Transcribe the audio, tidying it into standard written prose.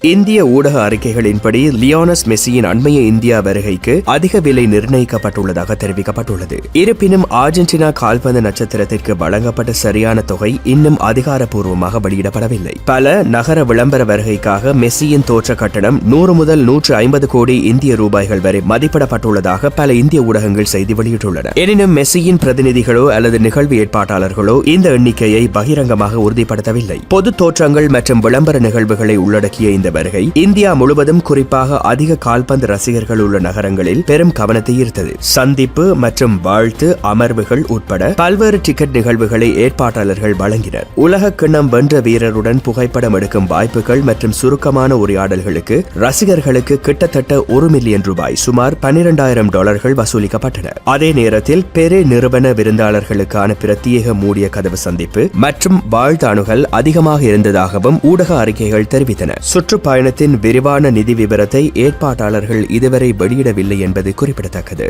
இந்திய ஊடக அறிக்கைகளின்படி லியோனல் மெஸ்ஸியின் அண்மைய இந்தியா வருகைக்கு அதிக விலை நிர்ணயிக்கப்பட்டுள்ளதாக தெரிவிக்கப்பட்டுள்ளது. இருப்பினும் அர்ஜென்டினா கால்பந்து நட்சத்திரத்திற்கு வழங்கப்பட்ட சரியான தொகை இன்னும் அதிகாரப்பூர்வமாக வெளியிடப்படவில்லை. பல நகர விளம்பர வருகைக்காக மெஸ்ஸியின் தோற்ற கட்டணம் 100 முதல் 150 கோடி இந்திய ரூபாய்கள் வரை மதிப்பிடப்பட்டுள்ளதாக பல இந்திய ஊடகங்கள் செய்தி வெளியிட்டுள்ளன. எனினும் மெஸ்ஸியின் பிரதிநிதிகளோ அல்லது நிகழ்வு ஏற்பாட்டாளர்களோ இந்த எண்ணிக்கையை பகிரங்கமாக உறுதிப்படுத்தவில்லை. பொது தோற்றங்கள் மற்றும் விளம்பர நிகழ்வுகளை உள்ளடக்கிய இந்த வருகை இந்தியா முழுவதும் குறிப்பாக அதிக கால்பந்து ரசிகர்கள் உள்ள நகரங்களில் பெரும் கவனத்தை ஈர்த்தது. சந்திப்பு மற்றும் வாழ்த்து அமர்வுகள் உட்பட பல்வேறு டிக்கெட் நிகழ்வுகளை ஏற்பாட்டாளர்கள் வழங்கினர். உலக கிண்ணம் வென்ற வீரருடன் புகைப்படம் எடுக்கும் வாய்ப்புகள் மற்றும் சுருக்கமான உரையாடல்களுக்கு ரசிகர்களுக்கு கிட்டத்தட்ட $1 மில்லியன் சுமார் $12,000 வசூலிக்கப்பட்டன. அதே நேரத்தில் பெரே நிறுவன விருந்தாளர்களுக்கான பிரத்யேக மூடிய கதவு சந்திப்பு மற்றும் வாழ்த்து அணுகல் அதிகமாக இருந்ததாகவும் ஊடக அறிக்கைகள் தெரிவித்தன. சுற்றுப்பயணத்தின் விரிவான நிதி விவரத்தை ஏற்பாட்டாளர்கள் இதுவரை வெளியிடவில்லை என்பது குறிப்பிடத்தக்கது.